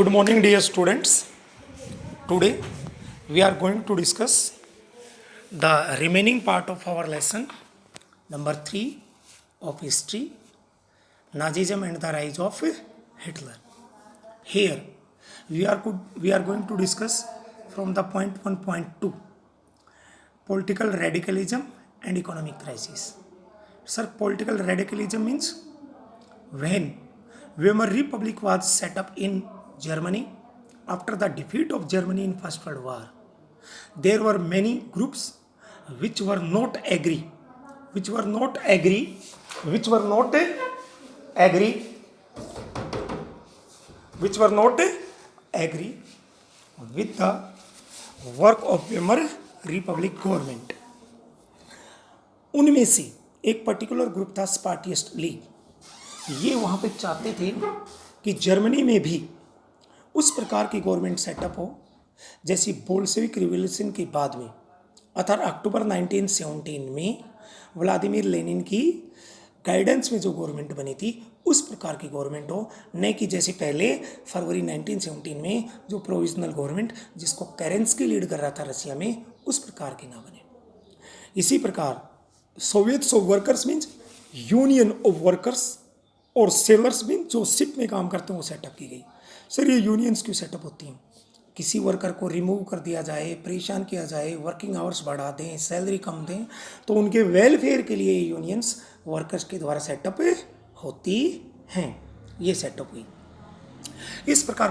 Good morning, dear students. Today we are going to discuss the remaining part of our lesson, number 3 of history, Nazism and the rise of Hitler. Here we are going to discuss from the point 1.2, political radicalism and economic crisis. Sir, political radicalism means when Weimar Republic was set up in Germany after the defeat of Germany in First World War. There were many groups which were not agree with the work of Weimar Republic government. उनमें से एक particular group था स्पार्टियस्ट league. ये वहाँ पे चाहते थे कि जर्मनी में भी उस प्रकार की गवर्नमेंट सेटअप हो जैसी बोल्शेविक रिवॉल्यूशन के बाद में, अर्थात अक्टूबर 1917 में व्लादिमीर लेनिन की गाइडेंस में जो गवर्नमेंट बनी थी उस प्रकार की गवर्नमेंट हो, न कि जैसे पहले फरवरी 1917 में जो प्रोविजनल गवर्नमेंट जिसको केरेंस्की लीड कर रहा था रसिया में, उस प्रकार की ना बने. इसी प्रकार Soviet workers means union of workers और सेलर्स मीन जो शिप में काम करते हैं वो सेटअप की गई. सर, ये यूनियंस क्यों सेटअप होती हैं? किसी वर्कर को रिमूव कर दिया जाए, परेशान किया जाए, वर्किंग आवर्स बढ़ा दें, सैलरी कम दें, तो उनके वेलफेयर के लिए यूनियंस वर्कर्स के द्वारा सेटअप होती हैं. ये सेटअप हुई. इस प्रकार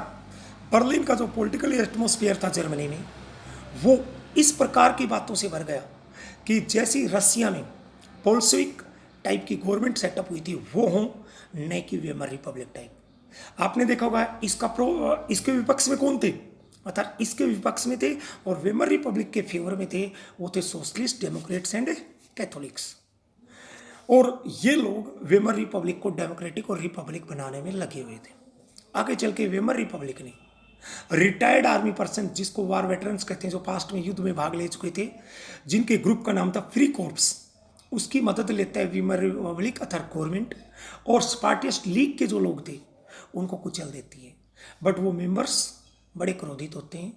बर्लिन का जो पॉलिटिकल एटमॉस्फेयर था जर्मनी में, वो इस प्रकार की बातों से भर गया कि जैसी रसिया में बोल्शेविक टाइप की गवर्नमेंट सेटअप हुई थी वो हों, न कि वेमर रिपब्लिक टाइप. आपने देखा होगा इसके विपक्ष में कौन थे, अर्थात इसके विपक्ष में थे और वेमर रिपब्लिक के फेवर में थे, वो थे सोशलिस्ट, डेमोक्रेट्स एंड कैथोलिक्स. और ये लोग वेमर रिपब्लिक को डेमोक्रेटिक और रिपब्लिक बनाने में लगे हुए थे. आगे चल के वेमर रिपब्लिक ने रिटायर्ड आर्मी पर्सन, जिसको वार वेटरन्स कहते हैं, जो पास्ट में युद्ध में भाग ले चुके थे, जिनके ग्रुप का नाम था फ्री कॉर्प्स, उसकी मदद लेता है वेमर रिपब्लिक अर्थात गवर्नमेंट, और स्पार्टियस्ट लीग के जो लोग थे उनको कुचल देती है. बट वो मेंबर्स बड़े क्रोधित होते हैं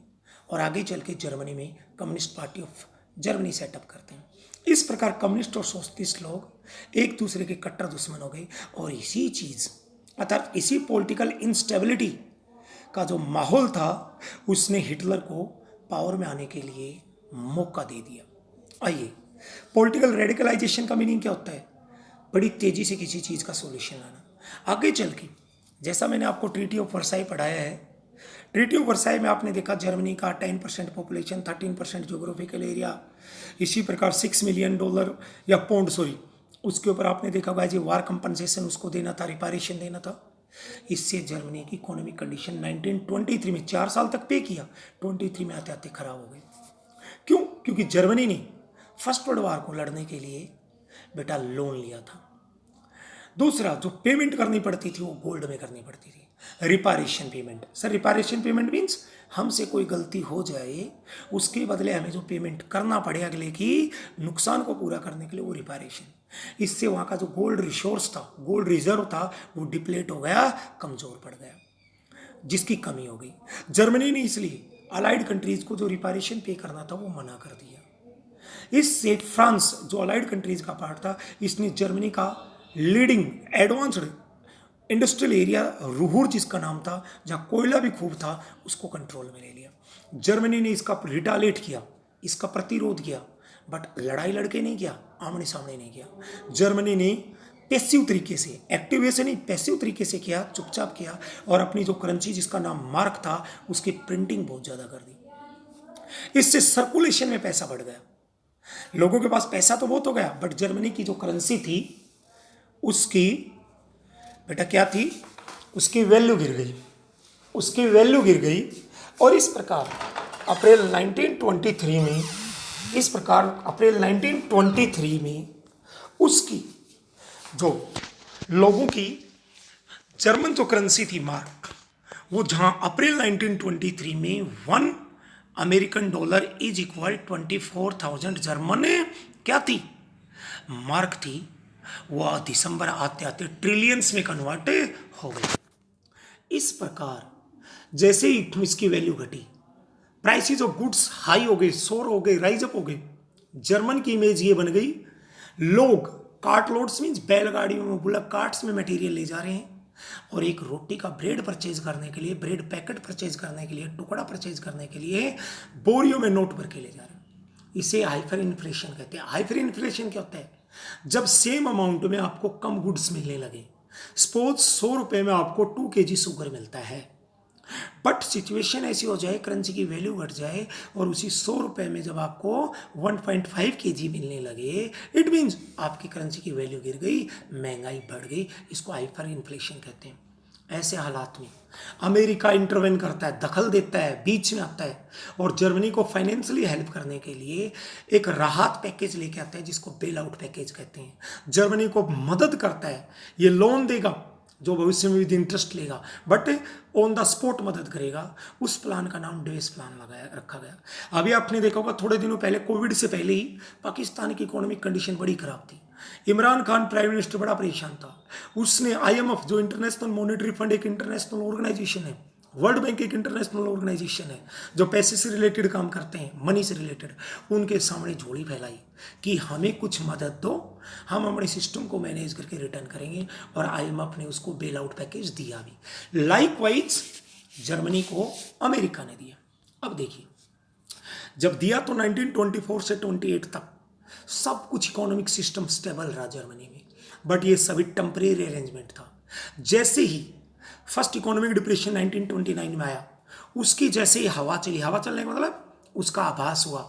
और आगे चल के जर्मनी में communist party of Germany setup करते हैं. इस प्रकार कम्युनिस्ट और सोशलिस्ट लोग एक दूसरे के कट्टर दुश्मन हो गए और इसी चीज़ अर्थात इसी पॉलिटिकल इंस्टेबिलिटी का जो माहौल था उसने हिटलर को पावर में आने के लिए मौका दे दिया. आइए, पॉलिटिकल रेडिकलाइजेशन का मीनिंग क्या होता है? बड़ी तेजी से किसी चीज़ का सॉल्यूशन आना. आगे चल के जैसा मैंने आपको ट्रीटी ऑफ वर्साई पढ़ाया है, ट्रीटी ऑफ वर्साई में आपने देखा जर्मनी का 10% पॉपुलेशन, 13% जियोग्राफिकल एरिया, इसी प्रकार $6 मिलियन या पाउंड उसके ऊपर आपने देखा होगा जी वार कंपनसेशन उसको देना था, रिपारेशन देना था. इससे जर्मनी की इकोनॉमिक कंडीशन 1923 में 4 साल तक पे किया, 23 में आते आते खराब हो गई. क्यों? क्योंकि जर्मनी ने फर्स्ट वर्ल्ड वार को लड़ने के लिए बेटा लोन लिया था. दूसरा, जो पेमेंट करनी पड़ती थी वो गोल्ड में करनी पड़ती थी. रिपारेशन पेमेंट. सर, रिपारेशन पेमेंट मीन्स हमसे कोई गलती हो जाए उसके बदले हमें जो पेमेंट करना पड़े अगले की नुकसान को पूरा करने के लिए, वो रिपारेशन. इससे वहाँ का जो गोल्ड रिसोर्स था, गोल्ड रिजर्व था, वो डिप्लेट हो गया, कमज़ोर पड़ गया, जिसकी कमी हो गई. जर्मनी ने इसलिए अलाइड कंट्रीज़ को जो रिपारेशन पे करना था वो मना कर दिया. इससे फ्रांस, जो अलाइड कंट्रीज़ का पार्ट था, इसने जर्मनी का लीडिंग एडवांस्ड इंडस्ट्रियल एरिया रूहुर जिसका नाम था, जहाँ कोयला भी खूब था, उसको कंट्रोल में ले लिया. जर्मनी ने इसका रिटालेट किया, इसका प्रतिरोध किया, बट लड़ाई लड़के नहीं किया, आमने सामने नहीं किया. जर्मनी ने पैसिव तरीके से, एक्टिव वे से नहीं, पैसिव तरीके से किया, चुपचाप किया, और अपनी जो करेंसी जिसका नाम मार्क था उसकी प्रिंटिंग बहुत ज़्यादा कर दी. इससे सर्कुलेशन में पैसा बढ़ गया, लोगों के पास पैसा तो बहुत हो गया, बट जर्मनी की जो करेंसी थी उसकी बेटा क्या थी, उसकी वैल्यू गिर गई. और इस प्रकार अप्रैल 1923 में उसकी जो लोगों की जर्मन जो करेंसी थी मार्क, वो जहां अप्रैल 1923 में $1 इज इक्वल 24,000 जर्मन क्या थी, मार्क थी, वह दिसंबर आते आते ट्रिलियंस में कन्वर्ट हो गई. इस प्रकार जैसे ही इसकी वैल्यू घटी, प्राइसेस ऑफ गुड्स हाई हो गए, सोर हो गए, राइज अप हो गए, जर्मन की इमेज ये बन गई, लोग कार्ट लोड्स मीन्स बैलगाड़ियों में, बुलक कार्ट्स में मटेरियल ले जा रहे हैं, और एक रोटी का ब्रेड परचेज करने के लिए, ब्रेड पैकेट परचेज करने के लिए, टुकड़ा परचेज करने के लिए बोरियों में नोट भर के ले जा रहे हैं। इसे हाइपर इन्फ्लेशन कहते हैं। हाइपर इन्फ्लेशन क्या होता है? जब सेम अमाउंट में आपको कम गुड्स मिलने लगे। सपोज 100 रुपये में आपको 2 kg शुगर मिलता है, बट सिचुएशन ऐसी हो जाए, करेंसी की वैल्यू घट जाए और उसी 100 रुपये में जब आपको 1.5 kg मिलने लगे, इट मीन्स आपकी करेंसी की वैल्यू गिर गई, महंगाई बढ़ गई। इसको हाइपर इन्फ्लेशन कहते हैं। ऐसे हालात में अमेरिका इंटरवेन करता है, दखल देता है, बीच में आता है और जर्मनी को फाइनेंशियली हेल्प करने के लिए एक राहत पैकेज लेके आता है, जिसको बेल आउट पैकेज कहते हैं। जर्मनी को मदद करता है, ये लोन देगा जो भविष्य में भी इंटरेस्ट लेगा, बट ऑन द स्पॉट मदद करेगा। उस प्लान का नाम डेवेस प्लान रखा गया। अभी आपने देखा होगा थोड़े दिनों पहले, कोविड से पहले ही पाकिस्तान की इकोनॉमिक कंडीशन बड़ी खराब थी। इमरान खान प्राइम मिनिस्टर बड़ा परेशान था। उसने IMF, जो इंटरनेशनल मॉनेटरी फंड एक इंटरनेशनल ऑर्गेनाइजेशन है, वर्ल्ड बैंक एक इंटरनेशनल ऑर्गेनाइजेशन है जो पैसे से रिलेटेड काम करते हैं, मनी से रिलेटेड, उनके सामने झोली फैलाई कि हमें कुछ मदद दो, हम अपने सिस्टम को मैनेज करके रिटर्न करेंगे, और IMF ने उसको बेल आउट पैकेज दिया भी। लाइकवाइज जर्मनी को अमेरिका ने दिया। अब देखिए, जब दिया तो 1924 से 28 तक सब कुछ इकोनॉमिक सिस्टम स्टेबल रहा जर्मनी में, बट ये सभी टेम्परेरी अरेंजमेंट था। जैसे ही फर्स्ट इकोनॉमिक डिप्रेशन 1929 में आया, उसकी जैसे ही हवा चली, हवा चलने का मतलब उसका आभास हुआ,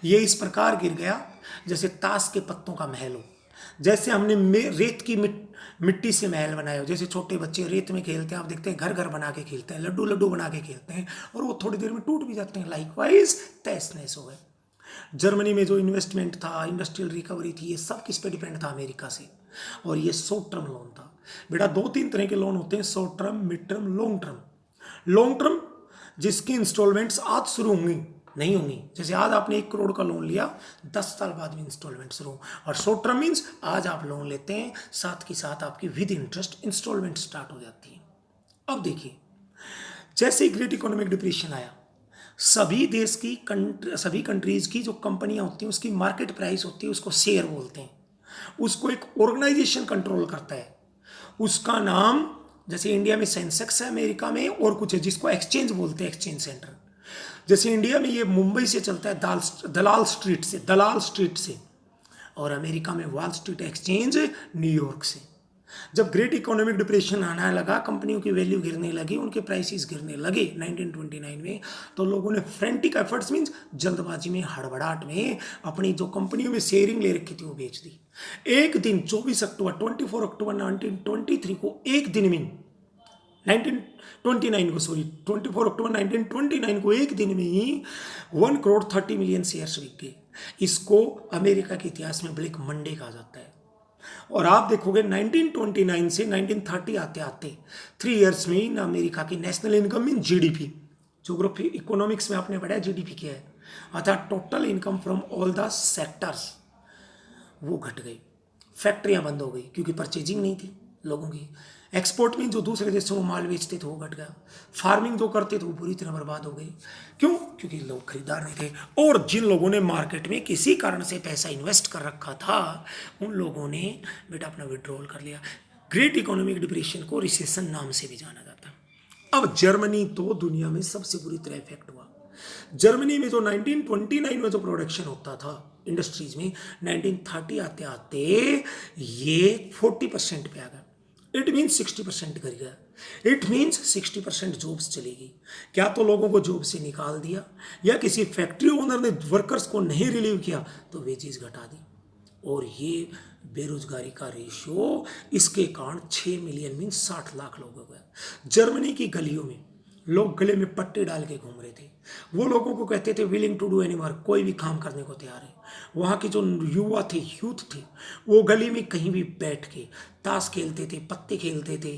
ये इस प्रकार गिर गया जैसे ताश के पत्तों का महल हो। जैसे हमने रेत की मिट्टी से महल बनाए हो, जैसे छोटे बच्चे रेत में खेलते हैं, आप देखते हैं घर घर बना के खेलते हैं, लड्डू लड्डू बना के खेलते हैं, और वो थोड़ी देर में टूट भी जाते हैं। लाइकवाइज तहस नहस हो गए। जर्मनी में जो इन्वेस्टमेंट था, इंडस्ट्रियल रिकवरी थी, ये सब किस पे डिपेंड था? अमेरिका से। और ये शॉर्ट टर्म लोन था। बेटा 2-3 तरह के लोन होते हैं, short term, mid term, long term. Long term जिसकी इंस्टॉलमेंट्स आज शुरू होंगी नहीं होंगी, जैसे आज आपने 1 करोड़ का लोन लिया, 10 साल बाद में इंस्टॉलमेंट शुरू। और शॉर्ट टर्म मीन्स आज आप लोन लेते हैं, साथ के साथ आपकी विद इंटरेस्ट इंस्टॉलमेंट स्टार्ट हो जाती है। अब देखिए, जैसे ही ग्रेट इकोनॉमिक डिप्रेशन आया, सभी देश की सभी कंट्रीज की जो कंपनियां होती हैं, उसकी मार्केट प्राइस होती है, उसको शेयर बोलते हैं। उसको एक ऑर्गेनाइजेशन कंट्रोल करता है, उसका नाम, जैसे इंडिया में सेंसेक्स है, अमेरिका में और कुछ है जिसको एक्सचेंज बोलते हैं, एक्सचेंज सेंटर। जैसे इंडिया में ये मुंबई से चलता है, दलाल स्ट्रीट से, और अमेरिका में वॉल स्ट्रीट एक्सचेंज न्यूयॉर्क से। जब ग्रेट इकोनॉमिक डिप्रेशन आने लगा, कंपनियों की वैल्यू गिरने लगी, उनके प्राइसेस गिरने लगे 1929 में, तो लोगों ने फ्रेंटिक एफर्ट्स मीन्स जल्दबाजी में, हड़बड़ाहट में अपनी जो कंपनियों में शेयरिंग ले रखी थी वो बेच दी। एक दिन 24 अक्टूबर 1923 को, एक दिन में 24 अक्टूबर 1929 को एक दिन में ही 1 करोड़ 30 मिलियन शेयर्स बिक गए। इसको अमेरिका के इतिहास में ब्लैक मंडे कहा जाता है। और आप देखोगे 1929 से 1930 आते आते 3 इयर्स में इन अमेरिका की national income mean GDP, geography economics में आपने पढ़ा GDP क्या है, अर्थात total income from all the sectors, वो घट गई। फैक्ट्रियां बंद हो गई क्योंकि परचेजिंग नहीं थी लोगों की। एक्सपोर्ट में जो दूसरे देशों में माल बेचते थे वो घट गया। फार्मिंग जो करते थे वो पूरी तरह बर्बाद हो गई। क्यों? क्योंकि लोग खरीदार नहीं थे, और जिन लोगों ने मार्केट में किसी कारण से पैसा इन्वेस्ट कर रखा था, उन लोगों ने बेटा अपना विड्रॉल कर लिया। ग्रेट इकोनॉमिक डिप्रेशन को रिसेशन नाम से भी जाना जाता है। अब जर्मनी तो दुनिया में सबसे बुरी तरह इफेक्ट हुआ। जर्मनी में जो 1929 में जो प्रोडक्शन होता था इंडस्ट्रीज में, 1930 आते आते ये 40% पे आ गया। इट मीन्स 60% कर गया। इट मीन्स 60% जॉब्स चलेगी। क्या तो लोगों को जॉब से निकाल दिया, या किसी फैक्ट्री ओनर ने वर्कर्स को नहीं रिलीव किया तो वेजेस घटा दी। और ये बेरोजगारी का रेशियो, इसके कारण 6 मिलियन मीन्स 60 लाख लोग हो गए। जर्मनी की गलियों में लोग गले में पट्टे डाल के घूम रहे थे। वो लोगों को कहते थे willing to do any work, कोई भी काम करने को तैयार है। वहाँ के जो युवा थे, यूथ थे, वो गली में कहीं भी बैठ के ताश खेलते थे, पत्ते खेलते थे,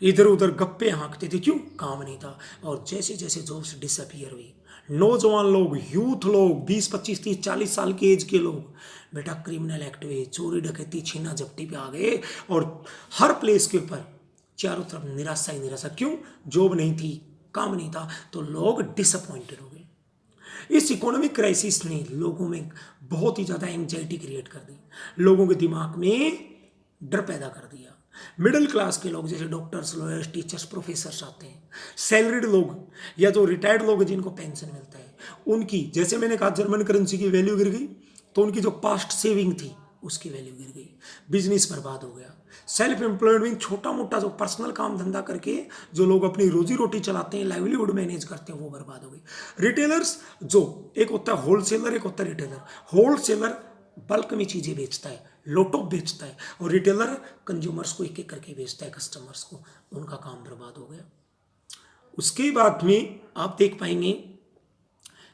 इधर उधर गप्पे हाँकते थे। क्यों? काम नहीं था। और जैसे जैसे जॉब्स डिसअपियर हुई, नौजवान लोग, यूथ लोग, 20, 25, 30, 40 साल की एज के लोग बेटा क्रिमिनल एक्ट में, चोरी डकैती छीना झपटी पे आ गए, और हर प्लेस के ऊपर चारों तरफ निराशा ही निराशा। क्यों? जॉब नहीं थी, काम नहीं था, तो लोग डिसअपॉइंटेड हो गए। इस इकोनॉमिक क्राइसिस ने लोगों में बहुत ही ज़्यादा एंजाइटी क्रिएट कर दी, लोगों के दिमाग में डर पैदा कर दिया। मिडिल क्लास के लोग जैसे डॉक्टर्स, लॉयर्स, टीचर्स, प्रोफेसर्स आते हैं, सैलरीड लोग या जो रिटायर्ड लोग हैं जिनको पेंशन मिलता है, उनकी, जैसे मैंने कहा जर्मन करेंसी की वैल्यू गिर गई, तो उनकी जो पास्ट सेविंग थी उसकी वैल्यू गिर गई, बिजनेस बर्बाद हो गया। सेल्फ एम्प्लॉयड मीन छोटा मोटा जो पर्सनल काम धंधा करके जो लोग अपनी रोजी रोटी चलाते हैं, लाइवलीहुड मैनेज करते हैं, वो बर्बाद हो गई। रिटेलर्स, जो एक होता है होलसेलर, एक होता है रिटेलर। होलसेलर बल्क में चीज़ें बेचता है, लोटो बेचता है, और रिटेलर कंज्यूमर्स को एक एक करके बेचता है, कस्टमर्स को। उनका काम बर्बाद हो गया। उसके बाद में आप देख पाएंगे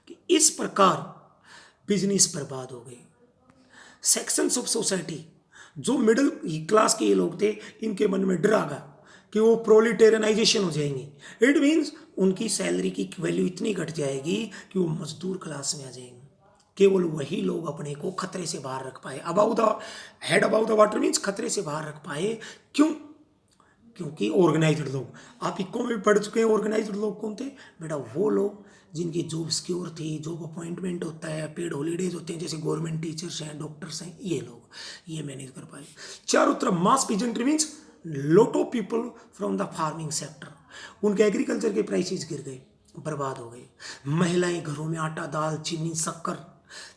कि इस प्रकार बिजनेस बर्बाद हो गए। सेक्शंस ऑफ सोसाइटी, जो मिडिल क्लास के ये लोग थे, इनके मन में डर आ गया कि वो प्रोलिटेरियनाइजेशन हो जाएंगे। इट मीन्स उनकी सैलरी की वैल्यू इतनी घट जाएगी कि वो मजदूर क्लास में आ जाएंगे। केवल वही लोग अपने को खतरे से बाहर रख पाए, about the head about the water means खतरे से बाहर रख पाए। क्यों? क्योंकि ऑर्गेनाइज्ड लोग, आप इको में पढ़ चुके हैं, ऑर्गेनाइज्ड लोग कौन थे बेटा? वो लोग जिनकी जॉब सिक्योर थी, जॉब अपॉइंटमेंट होता है, पेड हॉलीडेज होते हैं, जैसे गवर्नमेंट टीचर्स हैं, डॉक्टर्स हैं, ये लोग ये मैनेज कर पाए। चारों तरफ mass peasantry means lot of people from the farming sector, उनके एग्रीकल्चर के प्राइसेस गिर गए, बर्बाद हो गए। महिलाएं घरों में आटा, दाल, चीनी, शक्कर,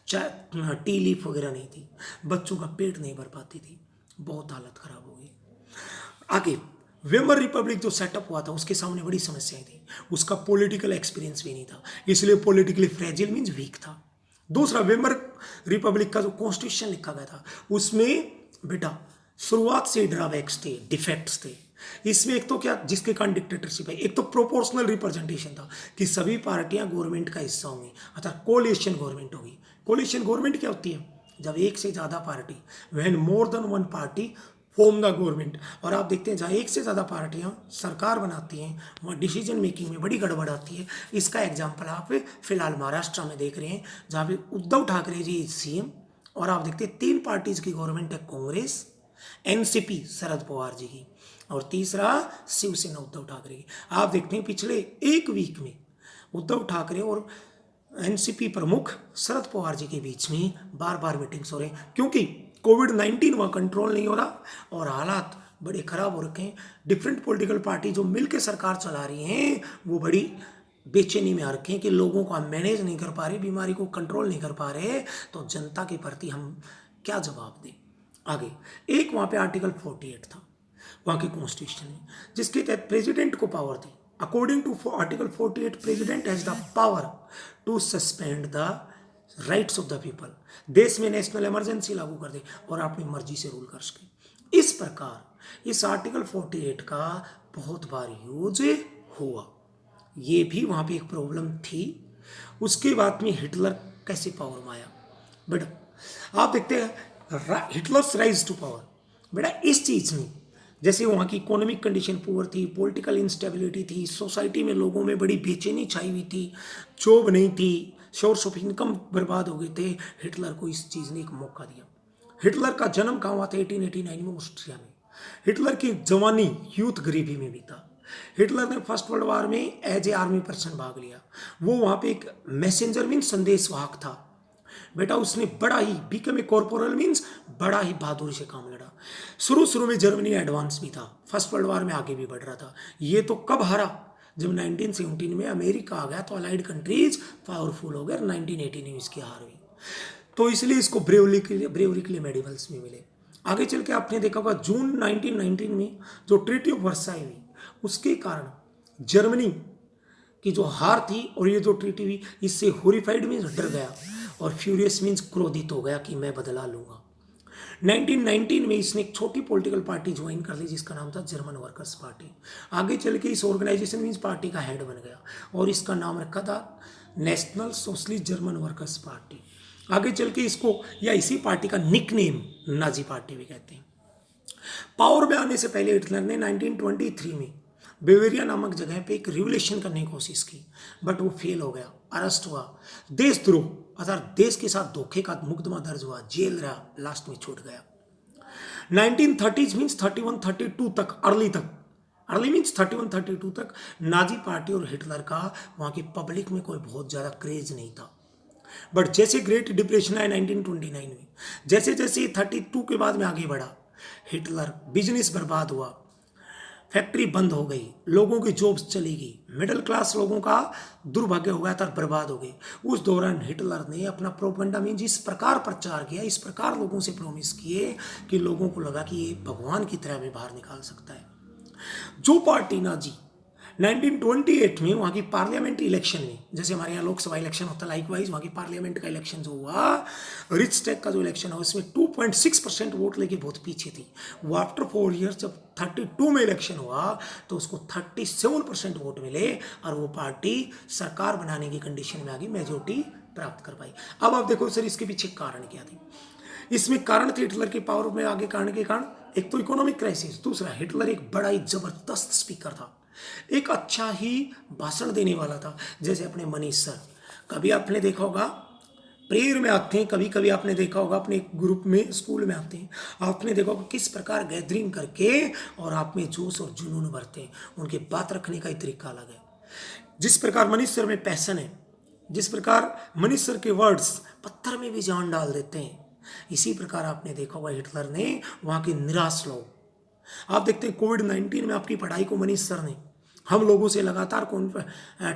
चाय, टी लीफ वगैरह नहीं थी, बच्चों का पेट नहीं भर पाती थी, बहुत हालत खराब हो गई। आगे वेमर रिपब्लिक जो सेटअप हुआ था, उसके सामने बड़ी समस्याएं थी, उसका पॉलिटिकल एक्सपीरियंस भी नहीं था, इसलिए पॉलिटिकली फ्रेजिल मीन्स वीक था। दूसरा, वेमर रिपब्लिक का जो कॉन्स्टिट्यूशन लिखा गया था, उसमें बेटा शुरुआत से ड्रॉबैक्स थे, डिफेक्ट्स थे। इसमें एक तो क्या, जिसके कारण डिक्टेटरशिप है, एक तो प्रोपोर्शनल रिप्रेजेंटेशन था कि सभी पार्टियां गवर्नमेंट का हिस्सा होंगी, अर्थात कोलिशन गवर्नमेंट होगी। कोलिशन गवर्नमेंट क्या होती है? जब एक से ज़्यादा party, when more than one party form the government. और आप देखते हैं जहाँ एक से ज़्यादा पार्टियाँ सरकार बनाती हैं, वहाँ डिसीजन मेकिंग में बड़ी गड़बड़ आती है। इसका एग्जाम्पल आप फिलहाल महाराष्ट्र में देख रहे हैं, जहाँ पे उद्धव ठाकरे जी सीएम, और आप देखते हैं 3 पार्टीज की गवर्नमेंट है, कांग्रेस, एनसीपी शरद पवार जी की, और तीसरा शिवसेना उद्धव ठाकरे की। आप देखते हैं पिछले एक वीक में उद्धव ठाकरे और एनसीपी प्रमुख शरद पवार जी के बीच में बार बार मीटिंग्स हो रहे हैं, क्योंकि कोविड-19 वहाँ कंट्रोल नहीं हो रहा और हालात बड़े खराब हो रखे हैं। डिफरेंट पॉलिटिकल पार्टी जो मिलकर सरकार चला रही हैं, वो बड़ी बेचैनी में आ रखे हैं कि लोगों को हम मैनेज नहीं कर पा रहे, बीमारी को कंट्रोल नहीं कर पा रहे, तो जनता के प्रति हम क्या जवाब दें। आगे एक वहाँ पे आर्टिकल 48 था वहाँ के कॉन्स्टिट्यूशन में, जिसके तहत प्रेसिडेंट को पावर थी। According to article 48, president has the power to suspend the rights of the people, देश में नेशनल इमरजेंसी लागू कर दे और अपनी मर्जी से रूल कर सके। इस प्रकार इस आर्टिकल 48 का बहुत बार यूज हुआ, ये भी वहाँ पे एक प्रॉब्लम थी। उसके बाद में हिटलर कैसे पावर में आया बेटा? आप देखते हैं हिटलर्स राइज टू पावर। बेटा इस चीज़ में जैसे वहाँ की इकोनॉमिक कंडीशन पुअर थी, पॉलिटिकल इंस्टेबिलिटी थी, सोसाइटी में लोगों में बड़ी बेचैनी छाई हुई थी, जॉब नहीं थी, सोर्स ऑफ इनकम बर्बाद हो गए थे। हिटलर को इस चीज़ ने एक मौका दिया। हिटलर का जन्म कहाँ हुआ था? 1889 में ऑस्ट्रिया में। हिटलर की जवानी यूथ गरीबी में भी था। हिटलर ने फर्स्ट वर्ल्ड वॉर में एज ए आर्मी पर्सन भाग लिया। वो वहाँ पे एक मैसेंजर मीन संदेशवाहक था बेटा। उसने बड़ा he become a corporal means बड़ा ही बहादुरी से काम लड़ा। शुरू में जर्मनी एडवांस भी था, फर्स्ट वर्ल्ड वॉर में आगे भी बढ़ रहा था। ये तो कब हारा? जब 1917 में अमेरिका आ गया तो अलाइड कंट्रीज पावरफुल हो गए, 1918 में इसकी हार हुई। तो इसलिए इसको ब्रेवरी के लिए मेडल्स भी मिले। आगे चल के आपने देखा होगा जून 1919 में जो ट्रीटी ऑफ वर्साई हुई, उसके कारण जर्मनी की जो हार थी और ये जो ट्रीटी हुई, इससे हॉरिफाइड मीन्स डर गया और फ्यूरियस मीन्स क्रोधित हो गया कि मैं बदला लूंगा। 1919 में इसने एक छोटी पॉलिटिकल पार्टी ज्वाइन कर ली जिसका नाम था जर्मन वर्कर्स पार्टी। आगे चल के इस ऑर्गेनाइजेशन मीन्स पार्टी का हेड बन गया और इसका नाम रखा था national socialist German workers party. आगे चल के इसको या इसी पार्टी का निकनेम नाजी पार्टी भी कहते हैं। पावर में आने से पहले हिटलर ने 1923 में बेवेरिया नामक जगह पे एक रिवोल्यूशन करने की कोशिश की, बट वो फेल हो गया, अरेस्ट हुआ, देशद्रोह अर्थात देश के साथ धोखे का मुकदमा दर्ज हुआ, जेल रहा, लास्ट में छूट गया। 1930s मीन्स 31-32 तक अर्ली तक अर्ली मीन्स 31-32 तक नाजी पार्टी और हिटलर का वहाँ की पब्लिक में कोई बहुत ज़्यादा क्रेज नहीं था। बट जैसे ग्रेट डिप्रेशन आया 1929 में, जैसे जैसे 32 के बाद में आगे बढ़ा, हिटलर, बिजनेस बर्बाद हुआ, फैक्ट्री बंद हो गई, लोगों की जॉब्स चली गई, मिडिल क्लास लोगों का दुर्भाग्य हो गया था, बर्बाद हो गए। उस दौरान हिटलर ने अपना प्रोपेगेंडा में जिस प्रकार प्रचार किया, इस प्रकार लोगों से प्रॉमिस किए कि लोगों को लगा कि ये भगवान की तरह में बाहर निकाल सकता है। जो पार्टी नाजी 1928 में वहाँ की पार्लियामेंट इलेक्शन में, जैसे हमारे यहाँ लोकसभा इलेक्शन होता है, लाइकवाइज वहाँ की पार्लियामेंट का इलेक्शन जो हुआ, रिचटेक का जो इलेक्शन हुआ, उसमें 2.6% वोट लेके बहुत पीछे थी। वो आफ्टर 4 ईयर्स जब 32 में इलेक्शन हुआ तो उसको 37% वोट मिले और वो पार्टी सरकार बनाने की कंडीशन में आ गई, मेजोरिटी प्राप्त कर पाई। अब आप देखो सर, इसके पीछे कारण क्या थे? इसमें कारण थे हिटलर के पावर में आगे कारण के कारण, एक तो इकोनॉमिक क्राइसिस, दूसरा हिटलर एक बड़ा ही जबरदस्त स्पीकर था, एक अच्छा ही भाषण देने वाला था। जैसे अपने मनीष सर, कभी आपने देखा होगा प्रेयर में आते हैं, कभी कभी आपने देखा होगा अपने ग्रुप में स्कूल में आते हैं, आपने देखा होगा किस प्रकार गैदरिंग करके और आप में जोश और जुनून भरते हैं। उनके बात रखने का ही तरीका अलग है। जिस प्रकार मनीष सर में पैशन है, जिस प्रकार मनीष सर के वर्ड्स पत्थर में भी जान डाल देते हैं, इसी प्रकार आपने देखा होगा हिटलर ने वहाँ के निराश लोग, आप देखते हैं कोविड-19 में आपकी पढ़ाई को मनीष सर ने, हम लोगों से लगातार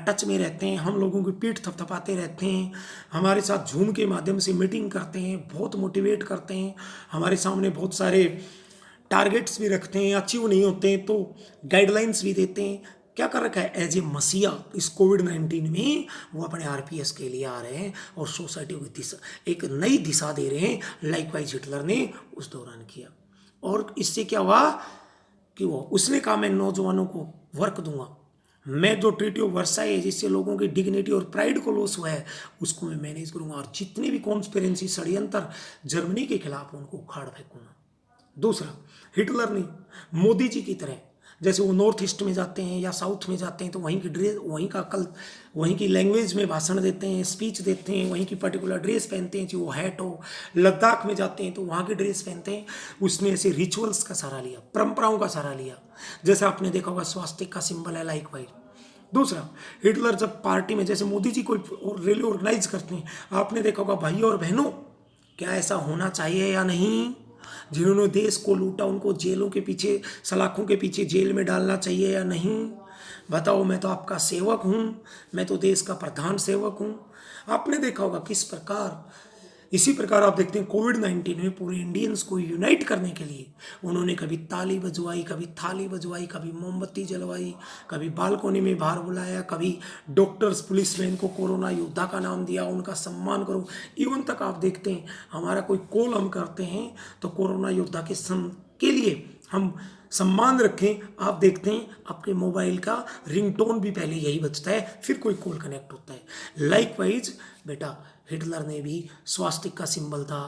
टच में रहते हैं, हम लोगों की पीठ थपथपाते रहते हैं, हमारे साथ जूम के माध्यम से मीटिंग करते हैं, बहुत मोटिवेट करते हैं, हमारे सामने बहुत सारे टारगेट्स भी रखते हैं, अचीव नहीं होते हैं तो गाइडलाइंस भी देते हैं। क्या कर रखा है? एज ए मसीहा इस कोविड-19 में वो अपने आरपीएस के लिए आ रहे हैं और सोसाइटी को दिशा, एक नई दिशा दे रहे हैं। लाइकवाइज हिटलर ने उस दौरान किया और इससे क्या हुआ कि उसने कहा मैं नौजवानों को वर्क दूंगा, मैं जो ट्रीटी ऑफ वर्साई है जिससे लोगों की डिग्निटी और प्राइड को लॉस हुआ है उसको मैं मैनेज करूंगा और जितने भी कॉन्स्पिरेंसी षड्यंत्र जर्मनी के खिलाफ उनको उखाड़ फेंकूंगा। दूसरा, हिटलर ने मोदी जी की तरह, जैसे वो नॉर्थ ईस्ट में जाते हैं या साउथ में जाते हैं तो वहीं की ड्रेस, वहीं की लैंग्वेज में भाषण देते हैं, स्पीच देते हैं, वहीं की पर्टिकुलर ड्रेस पहनते हैं, चाहे वो हैट हो। लद्दाख में जाते हैं तो वहाँ की ड्रेस पहनते हैं। उसने ऐसे रिचुअल्स का सहारा लिया, परंपराओं का सहारा लिया, जैसे आपने देखा होगा स्वास्तिक का सिंबल है लाइकवाइज। दूसरा, हिटलर जब पार्टी में, जैसे मोदी जी कोई रैली ऑर्गेनाइज करते हैं, आपने देखा होगा भाई और बहनों, क्या ऐसा होना चाहिए या नहीं? जिन्होंने देश को लूटा उनको जेलों के पीछे, सलाखों के पीछे जेल में डालना चाहिए या नहीं? बताओ, मैं तो आपका सेवक हूँ, मैं तो देश का प्रधान सेवक हूँ। आपने देखा होगा किस प्रकार, इसी प्रकार आप देखते हैं कोविड-19 में पूरे इंडियंस को यूनाइट करने के लिए उन्होंने कभी ताली बजवाई, कभी थाली बजवाई, कभी मोमबत्ती जलवाई, कभी बालकोनी में बाहर बुलाया, कभी डॉक्टर्स पुलिसमैन को कोरोना योद्धा का नाम दिया, उनका सम्मान करो। इवन तक आप देखते हैं हमारा कोई कॉल हम करते हैं तो कोरोना योद्धा के लिए हम सम्मान रखें। आप देखते हैं आपके मोबाइल का रिंगटोन भी पहले यही बजता है, फिर कोई कॉल कनेक्ट होता है। लाइकवाइज बेटा, हिटलर ने भी स्वास्तिक का सिंबल था,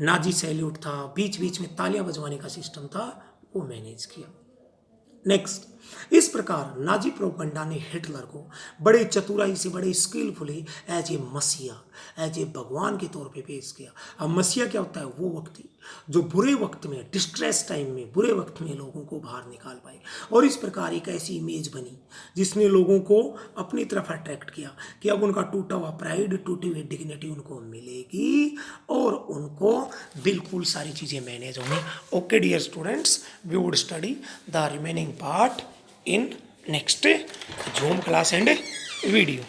नाजी सैल्यूट था, बीच बीच में तालियां बजवाने का सिस्टम था, वो मैनेज किया। नेक्स्ट, इस प्रकार नाजी प्रोपेगेंडा ने हिटलर को बड़े चतुराई से, बड़े स्किलफुली एज ए मसीहा, एज ए भगवान के तौर पे पेश किया। अब मसीहा क्या होता है? वो व्यक्ति जो बुरे वक्त में, डिस्ट्रेस टाइम में, बुरे वक्त में लोगों को बाहर निकाल पाए। और इस प्रकार एक ऐसी इमेज बनी जिसने लोगों को अपनी तरफ अट्रैक्ट किया कि अब उनका टूटा हुआ प्राइड, टूटी हुई डिग्निटी उनको मिलेगी और उनको बिल्कुल सारी चीज़ें मैनेज होंगी। Okay dear students, we would study the remaining part in next Zoom class and video.